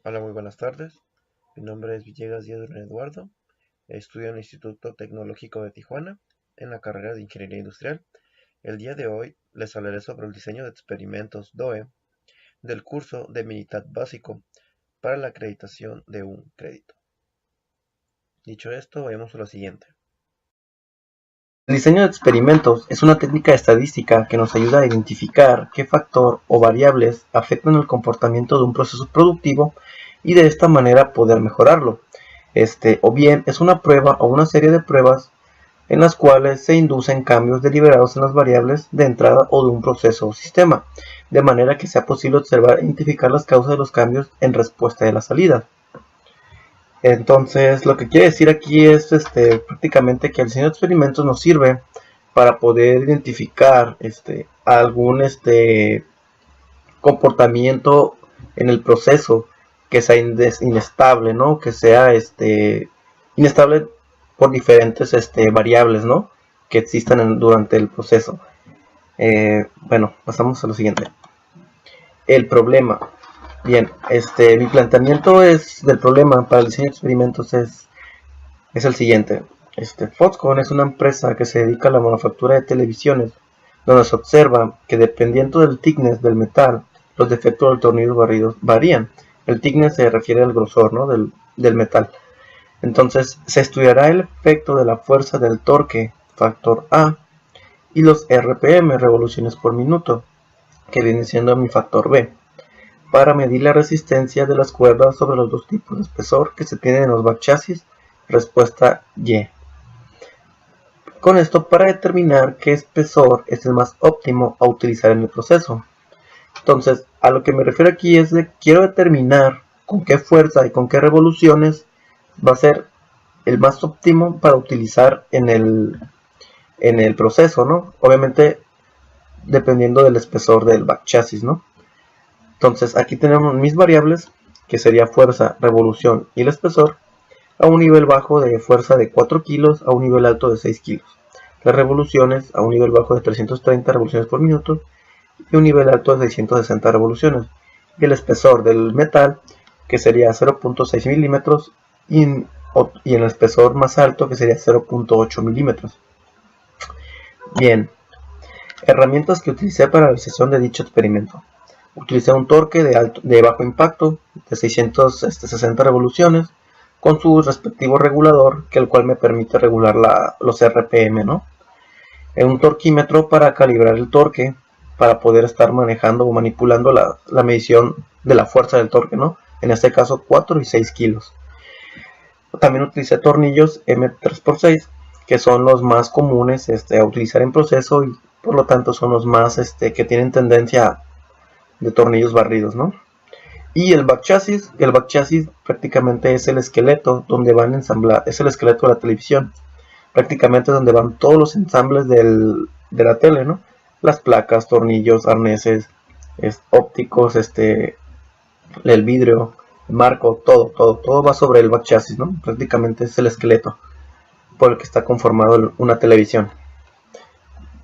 Hola, muy buenas tardes. Mi nombre es Villegas Díaz Eduardo. Estudio en el Instituto Tecnológico de Tijuana en la carrera de Ingeniería Industrial. El día de hoy les hablaré sobre el diseño de experimentos DOE del curso de Minitab básico para la acreditación de un crédito. Dicho esto, vayamos a lo siguiente. El diseño de experimentos es una técnica estadística que nos ayuda a identificar qué factor o variables afectan el comportamiento de un proceso productivo y de esta manera poder mejorarlo. O bien es una prueba o una serie de pruebas en las cuales se inducen cambios deliberados en las variables de entrada o de un proceso o sistema, de manera que sea posible observar e identificar las causas de los cambios en respuesta de la salida. Entonces, lo que quiere decir aquí es prácticamente que el diseño de experimentos nos sirve para poder identificar algún comportamiento en el proceso que sea inestable, ¿no? Que sea inestable por diferentes variables, ¿no? Que existan durante el proceso. Bueno, pasamos a lo siguiente. El problema. Bien, mi planteamiento del problema para el diseño de experimentos es el siguiente. Foxconn es una empresa que se dedica a la manufactura de televisiones, donde se observa que dependiendo del thickness del metal, los defectos del tornillo barridos varían. El thickness se refiere al grosor, ¿no? del metal. Entonces, se estudiará el efecto de la fuerza del torque, factor A, y los RPM, revoluciones por minuto, que viene siendo mi factor B, para medir la resistencia de las cuerdas sobre los dos tipos de espesor que se tienen en los backchasis. Respuesta Y. Con esto para determinar qué espesor es el más óptimo a utilizar en el proceso. Entonces, a lo que me refiero aquí es de quiero determinar con qué fuerza y con qué revoluciones va a ser el más óptimo para utilizar en el proceso, ¿no? Obviamente dependiendo del espesor del backchasis, ¿no? Entonces aquí tenemos mis variables, que sería fuerza, revolución y el espesor, a un nivel bajo de fuerza de 4 kilos a un nivel alto de 6 kilos. Las revoluciones a un nivel bajo de 330 revoluciones por minuto y un nivel alto de 660 revoluciones. Y el espesor del metal, que sería 0.6 milímetros, y en el espesor más alto, que sería 0.8 milímetros. Bien, herramientas que utilicé para la realización de dicho experimento. Utilicé un torque de bajo impacto de 660 revoluciones con su respectivo regulador, que el cual me permite regular los RPM, ¿no? Un torquímetro para calibrar el torque, para poder estar manejando o manipulando la medición de la fuerza del torque, ¿no? En este caso 4 y 6 kilos. También utilicé tornillos M3x6, que son los más comunes a utilizar en proceso y por lo tanto son los más que tienen tendencia de tornillos barridos, ¿no? Y el backchasis prácticamente es el esqueleto donde van ensamblados, es el esqueleto de la televisión, prácticamente donde van todos los ensambles de la tele, ¿no? Las placas, tornillos, arneses, ópticos, el vidrio, el marco, todo va sobre el backchasis, ¿no? Prácticamente es el esqueleto por el que está conformado una televisión.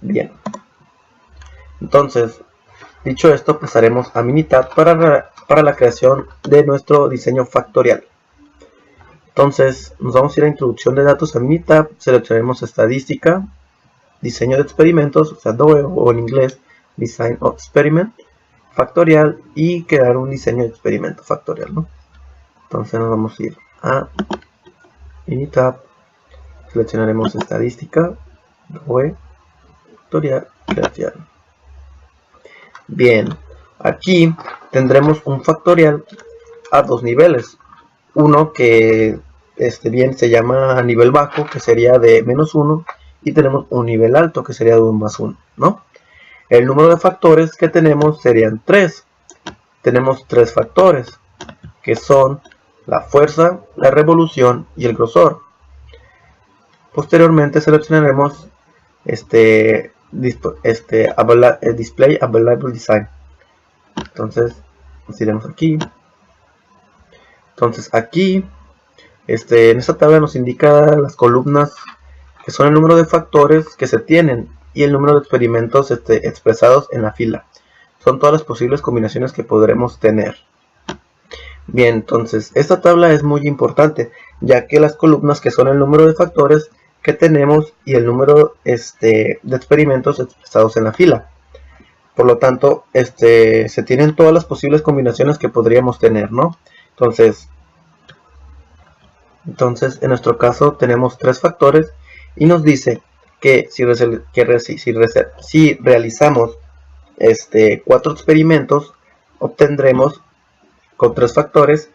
Bien. Entonces, dicho esto, pasaremos a Minitab para la creación de nuestro diseño factorial. Entonces, nos vamos a ir a introducción de datos a Minitab, seleccionemos estadística, diseño de experimentos, o sea, DOE, o en inglés, Design of Experiment, factorial, y crear un diseño de experimento factorial, ¿no? Entonces nos vamos a ir a Minitab, seleccionaremos estadística, DOE, factorial, creación. Bien, aquí tendremos un factorial a dos niveles. Uno que bien se llama nivel bajo, que sería de -1, y tenemos un nivel alto, que sería de 1 más 1, ¿no? El número de factores que tenemos serían 3. Tenemos 3 factores, que son la fuerza, la revolución y el grosor. Posteriormente seleccionaremos Display Available Design. Entonces nos iremos aquí. Entonces aquí en esta tabla nos indica las columnas que son el número de factores que se tienen y el número de experimentos expresados en la fila. Son todas las posibles combinaciones que podremos tener. Bien, entonces esta tabla es muy importante, ya que las columnas, que son el número de factores que tenemos y el número de experimentos expresados en la fila. Por lo tanto, se tienen todas las posibles combinaciones que podríamos tener, ¿no? Entonces en nuestro caso tenemos 3 factores y nos dice que si realizamos 4 experimentos, obtendremos con 3 factores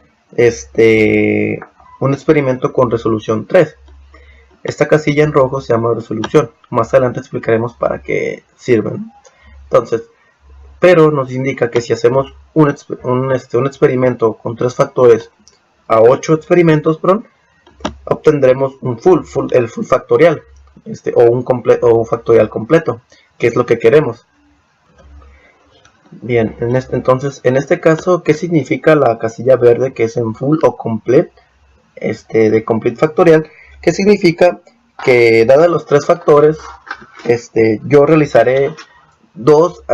un experimento con resolución 3. Esta casilla en rojo se llama resolución. Más adelante explicaremos para qué sirven. Entonces, pero nos indica que si hacemos un experimento con 3 factores a 8 experimentos, obtendremos el full factorial, o un factorial completo, que es lo que queremos. Bien, entonces, en este caso, ¿qué significa la casilla verde que es en full o complete? De complete factorial, que significa que dados los 3 factores, yo realizaré 2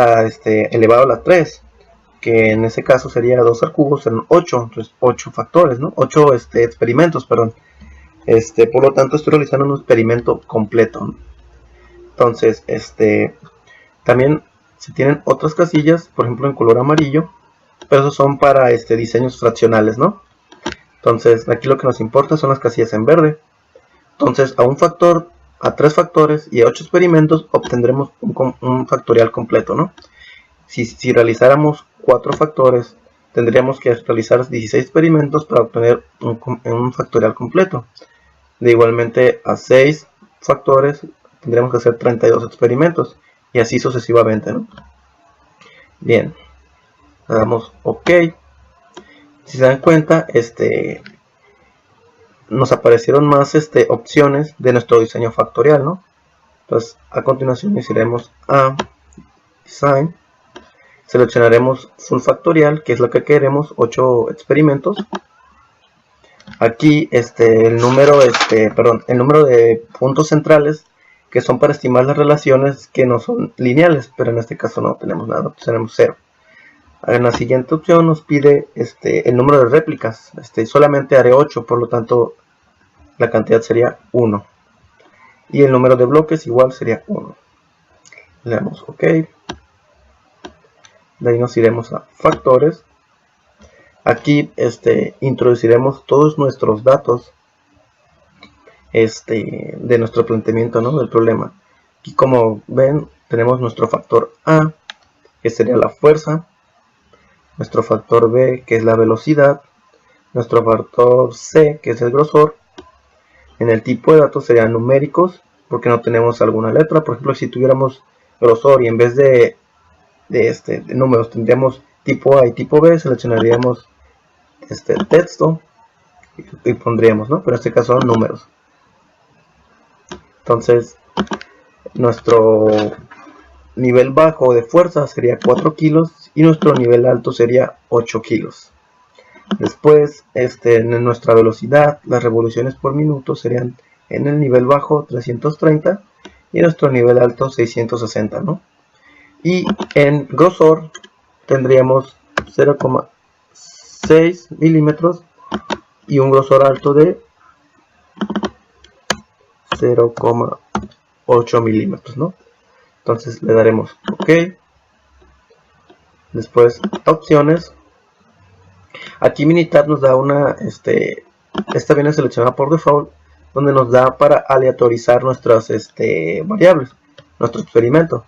elevado a la 3, que en ese caso sería 2 al cubo, serán 8, entonces 8 factores, ¿no? 8 experimentos, perdón. Por lo tanto, estoy realizando un experimento completo. Entonces, también se tienen otras casillas, por ejemplo en color amarillo, pero esos son para diseños fraccionales, ¿no? Entonces, aquí lo que nos importa son las casillas en verde. Entonces, a 3 factores y a 8 experimentos obtendremos un factorial completo, ¿no? Si realizáramos 4 factores, tendríamos que realizar 16 experimentos para obtener un factorial completo. De igualmente, a 6 factores tendríamos que hacer 32 experimentos y así sucesivamente, ¿no? Bien, le damos OK. Si se dan cuenta, nos aparecieron más opciones de nuestro diseño factorial, ¿no? Entonces, a continuación iremos a Design, seleccionaremos Full Factorial, que es lo que queremos, 8 experimentos. Aquí el número de puntos centrales, que son para estimar las relaciones que no son lineales, pero en este caso no tenemos nada, tenemos 0. En la siguiente opción nos pide el número de réplicas. Solamente haré 8, por lo tanto la cantidad sería 1. Y el número de bloques igual sería 1. Le damos OK. De ahí nos iremos a factores. Aquí introduciremos todos nuestros datos de nuestro planteamiento, ¿no? Del problema. Aquí, como ven, tenemos nuestro factor A, que sería la fuerza, nuestro factor B, que es la velocidad, nuestro factor C, que es el grosor. En el tipo de datos serían numéricos, porque no tenemos alguna letra. Por ejemplo, si tuviéramos grosor y en vez de números tendríamos tipo A y tipo B, seleccionaríamos texto y pondríamos, ¿no? Pero en este caso son números. Entonces, nuestro nivel bajo de fuerza sería 4 kilos y nuestro nivel alto sería 8 kilos. Después, en nuestra velocidad, las revoluciones por minuto serían en el nivel bajo 330 y nuestro nivel alto 660, ¿no? Y en grosor tendríamos 0,6 milímetros y un grosor alto de 0,8 milímetros, ¿no? Entonces le daremos OK. Después opciones. Aquí Minitab nos da una, esta viene seleccionada por default, donde nos da para aleatorizar nuestras variables, nuestro experimento.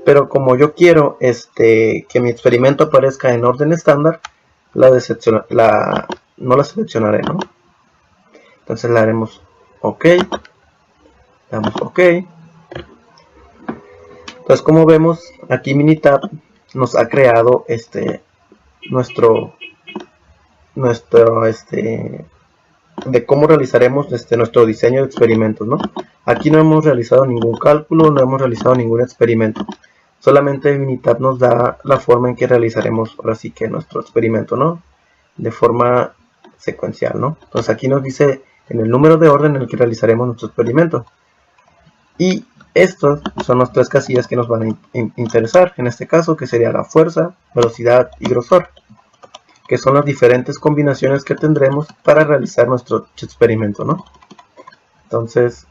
Pero como yo quiero que mi experimento aparezca en orden estándar, no la seleccionaré, ¿no? Entonces le haremos OK. Le damos OK. Entonces, como vemos, aquí Minitab nos ha creado nuestro de cómo realizaremos nuestro diseño de experimentos, ¿no? Aquí no hemos realizado ningún cálculo, no hemos realizado ningún experimento. Solamente Minitab nos da la forma en que realizaremos ahora sí que nuestro experimento, ¿no? De forma secuencial, ¿no? Entonces aquí nos dice en el número de orden en el que realizaremos nuestro experimento. Y estas son las 3 casillas que nos van a interesar en este caso, que sería la fuerza, velocidad y grosor. que son las diferentes combinaciones que tendremos para realizar nuestro experimento, ¿no? Entonces,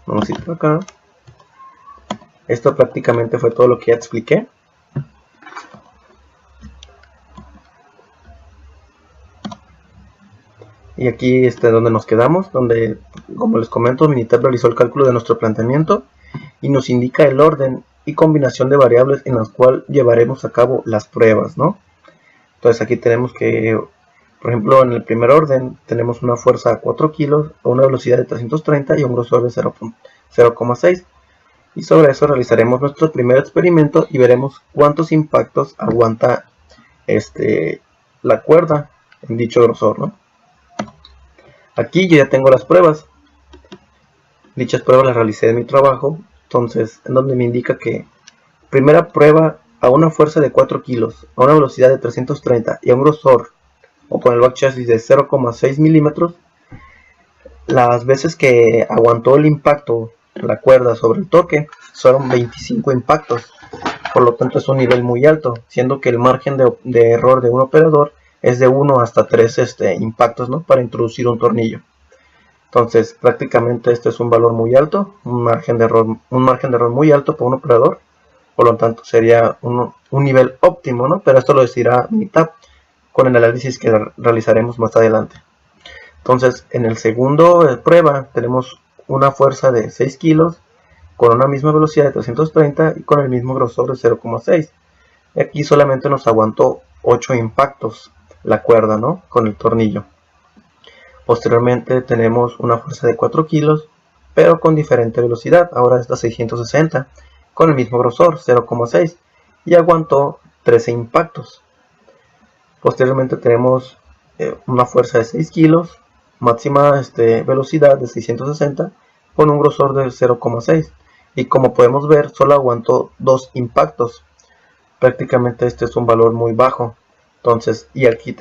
vamos a ir por acá. Esto prácticamente fue todo lo que ya expliqué. Y aquí es donde nos quedamos, donde, como les comento, Minitab realizó el cálculo de nuestro planteamiento y nos indica el orden y combinación de variables en las cuales llevaremos a cabo las pruebas, ¿no? Entonces aquí tenemos que, por ejemplo, en el primer orden tenemos una fuerza a 4 kilos, a una velocidad de 330 y un grosor de 0,6. Y sobre eso realizaremos nuestro primer experimento y veremos cuántos impactos aguanta la cuerda en dicho grosor, ¿no? Aquí yo ya tengo las pruebas. Dichas pruebas las realicé en mi trabajo. Entonces, en donde me indica que primera prueba a una fuerza de 4 kilos, a una velocidad de 330 y a un grosor o con el back chassis de 0,6 milímetros, las veces que aguantó el impacto la cuerda sobre el toque fueron 25 impactos. Por lo tanto es un nivel muy alto, siendo que el margen de error de un operador es de 1 hasta 3 impactos, ¿no? Para introducir un tornillo. Entonces prácticamente este es un valor muy alto, un margen de error muy alto para un operador. Por lo tanto sería un nivel óptimo, ¿no? Pero esto lo decidirá Minitab con el análisis que realizaremos más adelante. Entonces en el segundo prueba tenemos una fuerza de 6 kilos con una misma velocidad de 330 y con el mismo grosor de 0,6. Aquí solamente nos aguantó 8 impactos la cuerda, ¿no? Con el tornillo. Posteriormente tenemos una fuerza de 4 kilos, pero con diferente velocidad, ahora está 660, con el mismo grosor, 0,6, y aguantó 13 impactos. Posteriormente tenemos una fuerza de 6 kilos, máxima velocidad de 660, con un grosor de 0,6, y como podemos ver, solo aguantó 2 impactos. Prácticamente este es un valor muy bajo. Entonces, y aquí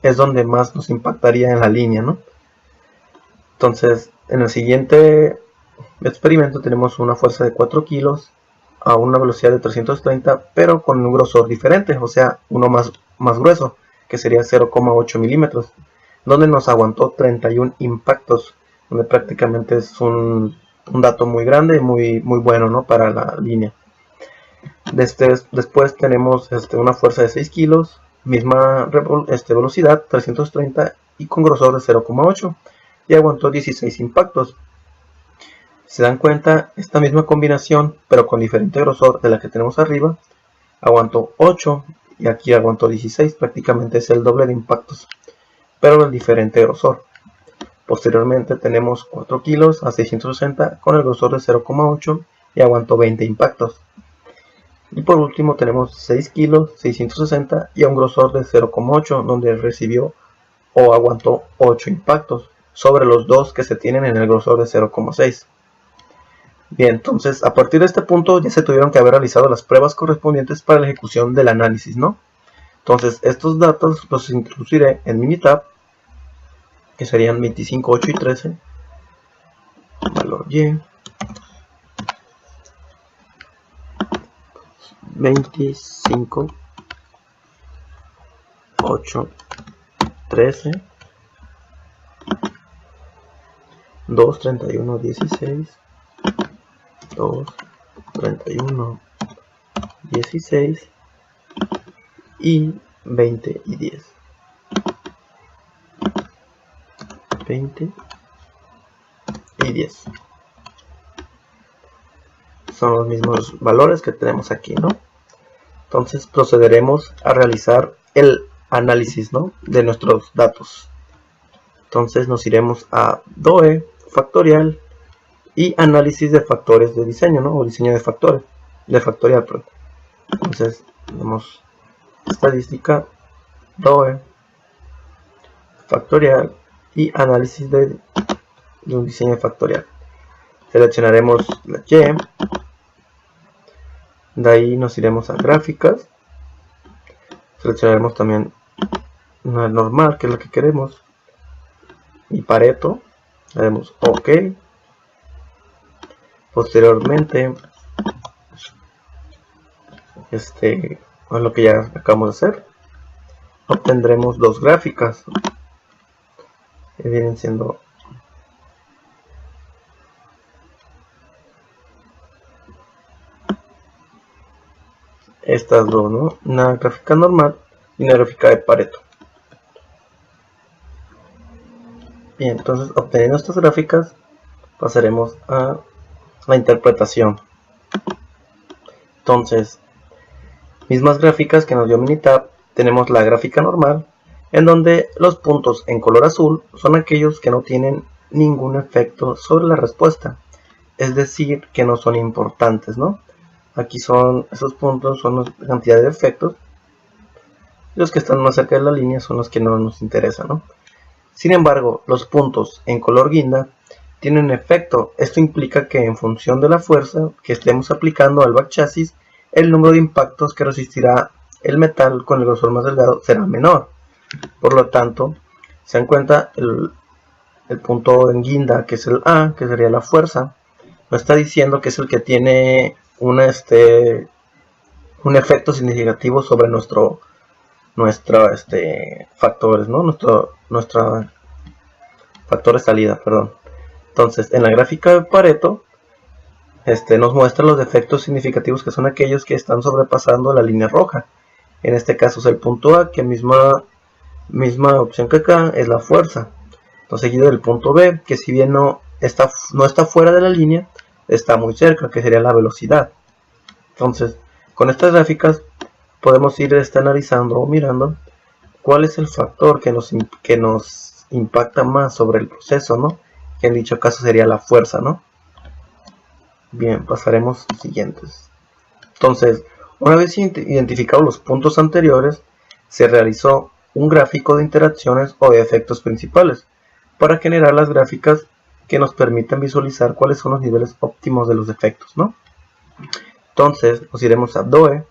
es donde más nos impactaría en la línea, ¿no? Entonces, en el siguiente experimento tenemos una fuerza de 4 kilos a una velocidad de 330, pero con un grosor diferente, o sea, uno más grueso, que sería 0,8 milímetros, donde nos aguantó 31 impactos, donde prácticamente es un dato muy grande y muy bueno, ¿no? Para la línea. Después tenemos una fuerza de 6 kilos, misma velocidad, 330 y con grosor de 0,8 y aguantó 16 impactos. Si se dan cuenta, esta misma combinación, pero con diferente grosor de la que tenemos arriba, aguantó 8 y aquí aguantó 16, prácticamente es el doble de impactos, pero de diferente grosor. Posteriormente tenemos 4 kilos a 660 con el grosor de 0,8 y aguantó 20 impactos. Y por último tenemos 6 kilos 660 y a un grosor de 0,8 donde recibió o aguantó 8 impactos sobre los dos que se tienen en el grosor de 0,6. Bien, entonces a partir de este punto ya se tuvieron que haber realizado las pruebas correspondientes para la ejecución del análisis, ¿no? Entonces estos datos los introduciré en Minitab, que serían 25, 8 y 13, valor Y, 25, 8, 13, 2, 31, 16, 2, 31, 16 y 20 y 10. 20 y 10. Son los mismos valores que tenemos aquí, ¿no? Entonces procederemos a realizar el análisis, ¿no? De nuestros datos. Entonces nos iremos a DOE factorial y análisis de factores de diseño, ¿no? O diseño de factores, de factorial, perdón. Entonces tenemos estadística, DOE factorial y análisis de un diseño factorial. Seleccionaremos la Y, de ahí nos iremos a gráficas, seleccionaremos también una normal, que es la que queremos, y Pareto, haremos OK. Posteriormente, con lo que ya acabamos de hacer, obtendremos dos gráficas que vienen siendo estas dos, ¿no? Una gráfica normal y una gráfica de Pareto. Bien, entonces obteniendo estas gráficas pasaremos a la interpretación. Entonces, mismas gráficas que nos dio Minitab, tenemos la gráfica normal, en donde los puntos en color azul son aquellos que no tienen ningún efecto sobre la respuesta, es decir, que no son importantes, ¿no? Aquí son esos puntos, son la cantidad de efectos. Los que están más cerca de la línea son los que no nos interesan, ¿no? Sin embargo, los puntos en color guinda tienen efecto. Esto implica que en función de la fuerza que estemos aplicando al backchasis, el número de impactos que resistirá el metal con el grosor más delgado será menor. Por lo tanto, se dan cuenta el punto en guinda, que es el A, que sería la fuerza, nos está diciendo que es el que tiene un efecto significativo sobre nuestro factores, ¿no? Nuestra factor de salida, perdón. Entonces, en la gráfica de Pareto, nos muestra los defectos significativos, que son aquellos que están sobrepasando la línea roja. En este caso es el punto A, que misma opción que acá es la fuerza. Entonces, seguido del punto B, que si bien no está fuera de la línea, está muy cerca, que sería la velocidad. Entonces, con estas gráficas podemos ir analizando o mirando cuál es el factor que nos impacta más sobre el proceso, ¿no? Que en dicho caso sería la fuerza, ¿no? Bien, pasaremos a los siguientes. Entonces, una vez identificados los puntos anteriores, se realizó un gráfico de interacciones o de efectos principales para generar las gráficas que nos permitan visualizar cuáles son los niveles óptimos de los efectos, ¿no? Entonces, nos iremos a DOE,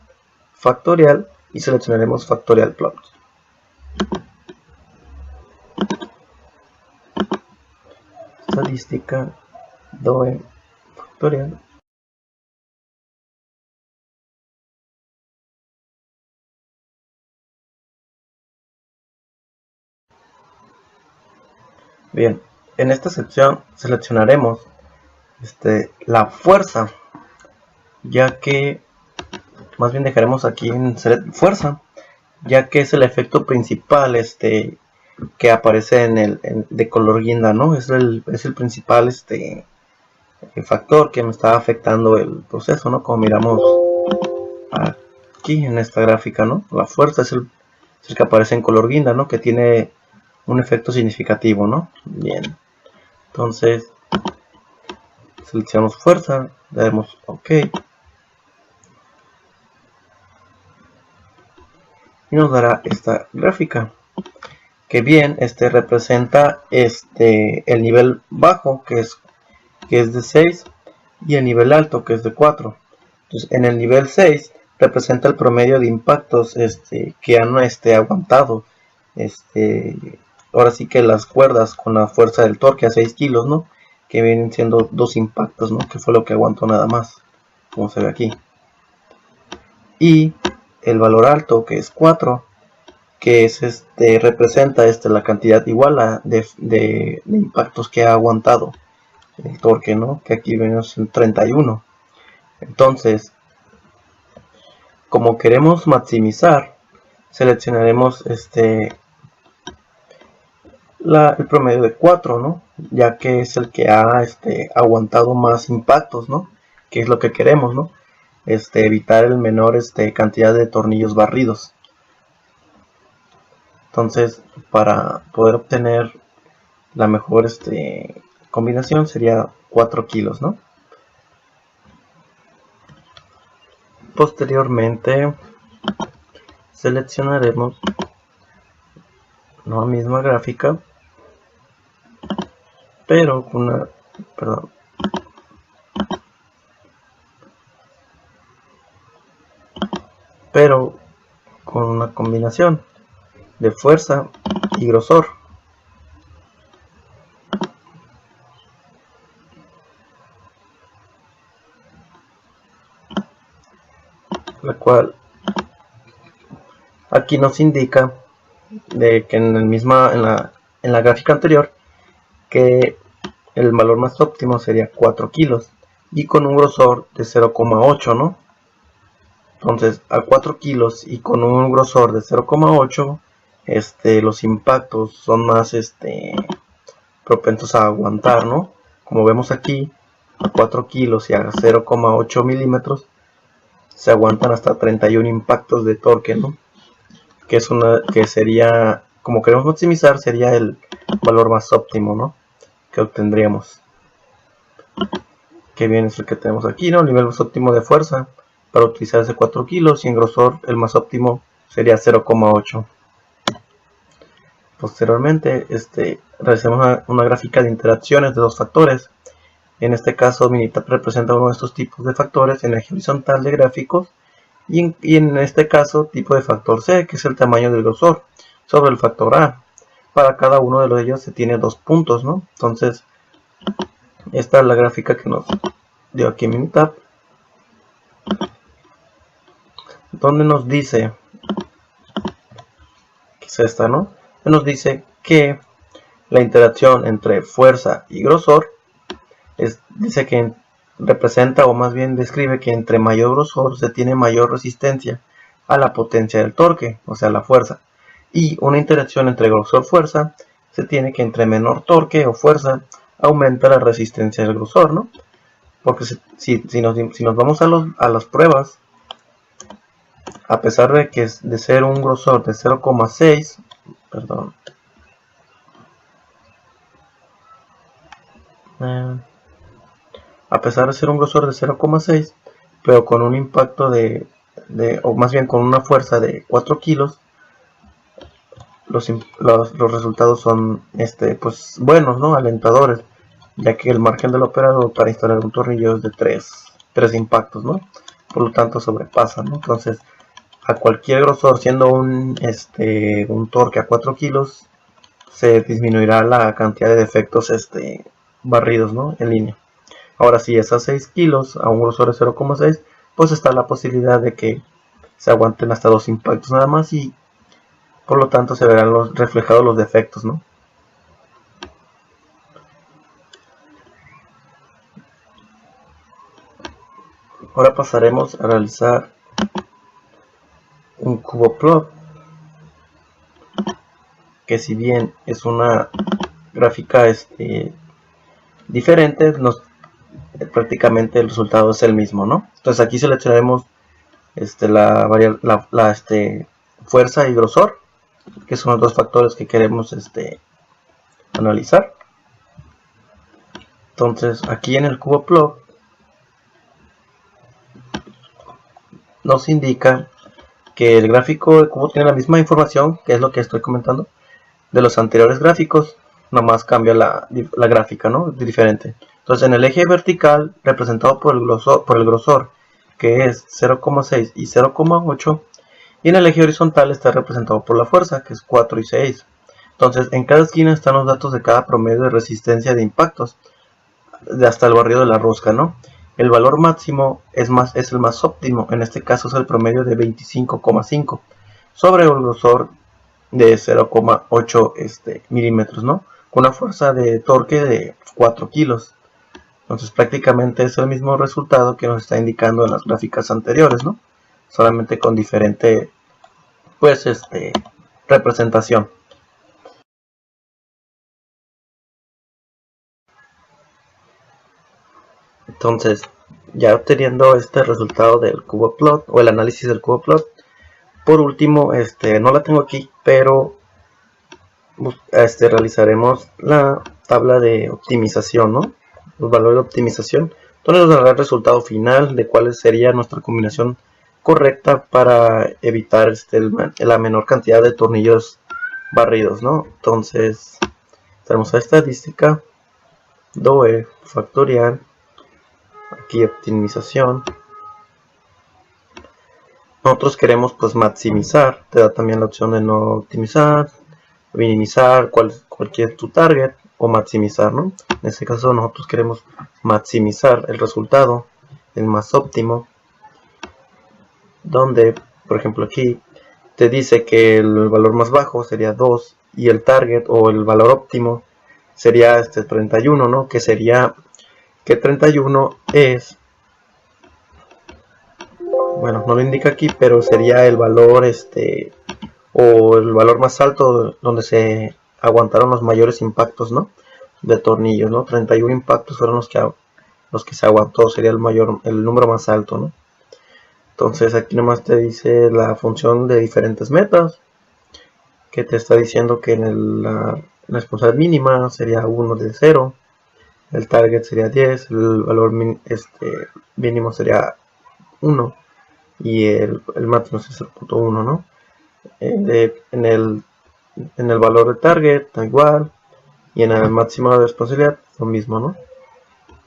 factorial, y seleccionaremos factorial plot. Estadística, DOE, factorial. Bien, en esta sección seleccionaremos la fuerza, ya que más bien dejaremos aquí en fuerza, ya que es el efecto principal que aparece de color guinda, ¿no? Es el principal el factor que me está afectando el proceso, ¿no? Como miramos aquí en esta gráfica, ¿no? La fuerza es el que aparece en color guinda, ¿no? Que tiene un efecto significativo, ¿no? Bien, entonces seleccionamos fuerza, le damos OK y nos dará esta gráfica, que bien representa el nivel bajo, que es de 6, y el nivel alto, que es de 4. Entonces, en el nivel 6 representa el promedio de impactos que han aguantado ahora sí que las cuerdas con la fuerza del torque a 6 kilos, ¿no? Que vienen siendo 2 impactos, ¿no? Que fue lo que aguantó nada más, como se ve aquí. Y el valor alto, que es 4, que es representa la cantidad igual de impactos que ha aguantado el torque, ¿no? Que aquí vemos en 31. Entonces, como queremos maximizar, seleccionaremos el promedio de 4, ¿no? Ya que es el que ha aguantado más impactos, ¿no? Que es lo que queremos, ¿no? Evitar el menor cantidad de tornillos barridos. Entonces, para poder obtener la mejor combinación sería 4 kilos, ¿no? Posteriormente seleccionaremos la misma gráfica, pero con una combinación de fuerza y grosor, la cual aquí nos indica de que en la gráfica anterior, que el valor más óptimo sería 4 kilos y con un grosor de 0,8, ¿no? Entonces a 4 kilos y con un grosor de 0,8, los impactos son más propensos a aguantar, ¿no? Como vemos aquí, a 4 kilos y a 0,8 milímetros se aguantan hasta 31 impactos de torque, ¿no? Que sería, como queremos maximizar, sería el valor más óptimo, ¿no? Que obtendríamos. Que bien es el que tenemos aquí, ¿no? El nivel más óptimo de fuerza para utilizar ese 4 kilos y en grosor el más óptimo sería 0,8. Posteriormente, realizamos una gráfica de interacciones de dos factores. En este caso, Minitab representa uno de estos tipos de factores en eje horizontal de gráficos y en este caso, tipo de factor C, que es el tamaño del grosor, sobre el factor A. Para cada uno de ellos se tiene 2 puntos, ¿no? Entonces, esta es la gráfica que nos dio aquí Minitab, donde nos dice, que es esta, ¿no? Nos dice que la interacción entre fuerza y grosor dice que representa, o más bien describe, que entre mayor grosor se tiene mayor resistencia a la potencia del torque, o sea, la fuerza. Y una interacción entre grosor-fuerza se tiene que entre menor torque o fuerza aumenta la resistencia del grosor, ¿no? Porque si nos vamos a las pruebas, a pesar de que es de ser un grosor de 0,6, perdón, a pesar de ser un grosor de 0,6, pero con un impacto o más bien con una fuerza de 4 kilos, los resultados son pues buenos, ¿no? Alentadores, ya que el margen del operador para instalar un tornillo es de 3 impactos, ¿no? Por lo tanto sobrepasa, ¿no? Entonces, a cualquier grosor, siendo un torque a 4 kilos, se disminuirá la cantidad de defectos barridos, ¿no? En línea. Ahora, si es a 6 kilos, a un grosor de 0,6, pues está la posibilidad de que se aguanten hasta 2 impactos nada más y por lo tanto se verán reflejados los defectos, ¿no? Ahora pasaremos a realizar un cuboplot, que si bien es una gráfica diferente, prácticamente el resultado es el mismo, ¿no? Entonces aquí seleccionaremos la fuerza y grosor, que son los dos factores que queremos analizar. Entonces aquí en el cuboplot nos indica que el gráfico de cubo tiene la misma información, que es lo que estoy comentando, de los anteriores gráficos, nomás cambia la gráfica, ¿no? Diferente. Entonces en el eje vertical, representado por el grosor, que es 0,6 y 0,8, y en el eje horizontal está representado por la fuerza, que es 4 y 6. Entonces en cada esquina están los datos de cada promedio de resistencia de impactos, hasta el barrido de la rosca, ¿no? El valor máximo es el más óptimo, en este caso es el promedio de 25,5 sobre el grosor de 0,8 milímetros, ¿no? Con una fuerza de torque de 4 kilos. Entonces prácticamente es el mismo resultado que nos está indicando en las gráficas anteriores, ¿no? Solamente con diferente, pues, representación. Entonces, ya obteniendo este resultado del cuboplot o el análisis del cuboplot, por último, no la tengo aquí, pero realizaremos la tabla de optimización, ¿no? Los valores de optimización, donde nos dará el resultado final de cuál sería nuestra combinación correcta para evitar la menor cantidad de tornillos barridos, ¿no? Entonces, tenemos a estadística, DOE factorial, aquí optimización. Nosotros queremos pues maximizar, te da también la opción de no optimizar, minimizar, cualquier tu target, o maximizar, ¿no? En este caso nosotros queremos maximizar el resultado, el más óptimo, donde, por ejemplo aquí, te dice que el valor más bajo sería 2 y el target o el valor óptimo sería 31, ¿no? Que sería que 31 es, bueno, no lo indica aquí, pero sería el valor o el valor más alto donde se aguantaron los mayores impactos, ¿no? De tornillos, ¿no? 31 impactos fueron los que se aguantó, sería el número más alto, ¿no? Entonces aquí nomás te dice la función de diferentes metas, que te está diciendo que la responsabilidad mínima sería 1 de 0, el target sería 10, el valor mínimo sería 1 y el máximo es 0.1, ¿no? En el valor de target da igual y en el máximo de responsabilidad lo mismo, ¿no?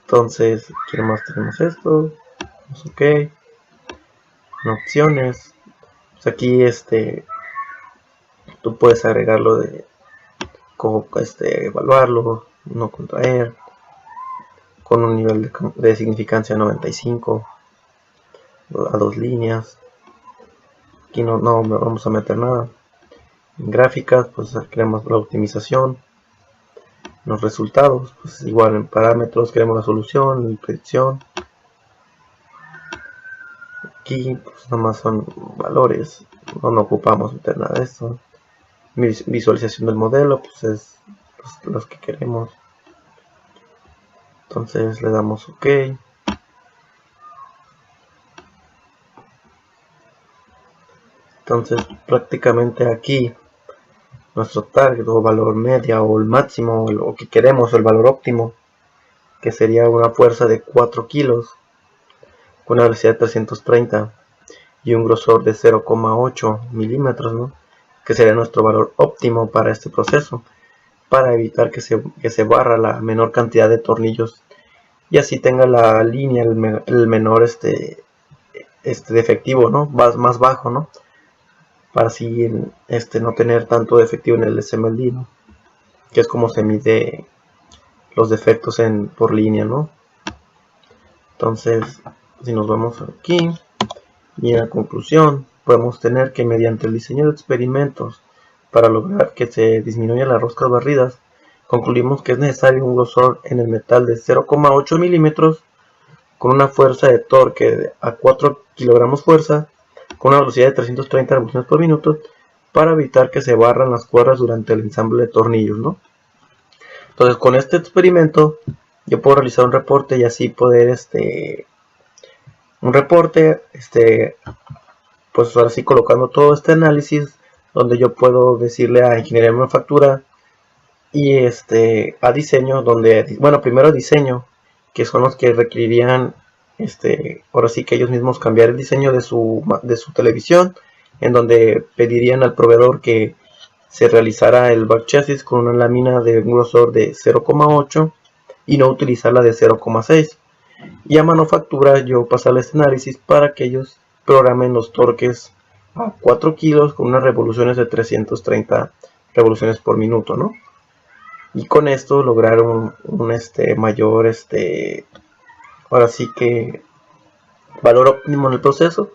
Entonces aquí nomás tenemos esto, ok, en opciones, pues aquí tú puedes agregarlo de cómo evaluarlo, no contraer, con un nivel de significancia 95 a 2 líneas. Aquí no vamos a meter nada. En gráficas, pues queremos la optimización. Los resultados, pues igual en parámetros queremos la solución y predicción. Aquí pues nomás son valores, no ocupamos meter nada de esto. Visualización del modelo, pues es los que queremos. Entonces le damos OK. Entonces prácticamente aquí nuestro target o valor media o el máximo o que queremos, el valor óptimo, que sería una fuerza de 4 kilos con una velocidad de 330 y un grosor de 0,8 milímetros, ¿no? Que sería nuestro valor óptimo para este proceso, para evitar que se barra la menor cantidad de tornillos y así tenga la línea el menor defectivo, ¿no? Más bajo, ¿no? Para así no tener tanto defectivo en el SMLD, ¿no? Que es como se mide los defectos por línea, ¿no? Entonces, si nos vamos aquí y en la conclusión podemos tener que mediante el diseño de experimentos para lograr que se disminuyan las roscas barridas, concluimos que es necesario un grosor en el metal de 0,8 milímetros con una fuerza de torque a 4 kilogramos fuerza con una velocidad de 330 revoluciones por minuto para evitar que se barran las cuerdas durante el ensamble de tornillos, ¿no? Entonces con este experimento yo puedo realizar un reporte y así poder un reporte pues ahora sí colocando todo este análisis donde yo puedo decirle a ingeniería de manufactura y a diseño donde, bueno, primero diseño, que son los que requerirían ahora sí que ellos mismos cambiar el diseño de su televisión, en donde pedirían al proveedor que se realizara el back chassis con una lámina de un grosor de 0,8 y no utilizar la de 0,6, y a manufactura yo pasarle este análisis para que ellos programen los torques a 4 kilos con unas revoluciones de 330 revoluciones por minuto, ¿no? Y con esto lograr un mayor ahora sí que valor óptimo en el proceso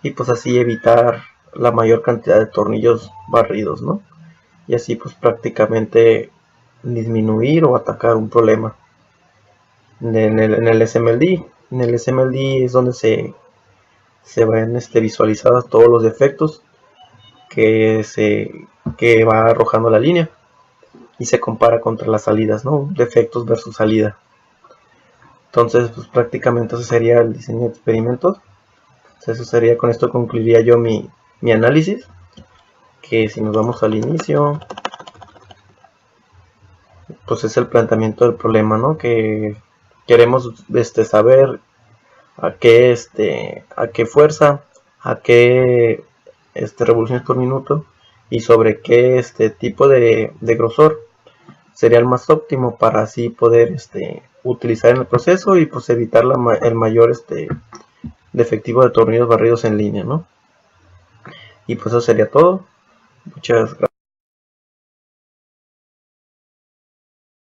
y pues así evitar la mayor cantidad de tornillos barridos, ¿no? Y así pues prácticamente disminuir o atacar un problema en el SMLD. En el SMLD es donde se ven visualizados todos los defectos que va arrojando la línea y se compara contra las salidas, ¿no? Defectos versus salida. Entonces pues prácticamente eso sería el diseño de experimentos. Entonces, eso sería, con esto concluiría yo mi análisis, que si nos vamos al inicio pues es el planteamiento del problema, ¿no? Que queremos saber a qué fuerza, a qué revoluciones por minuto y sobre qué tipo de grosor sería el más óptimo para así poder utilizar en el proceso y pues evitar el mayor defectivo de tornillos barridos en línea, ¿no? Y pues eso sería todo. Muchas gracias.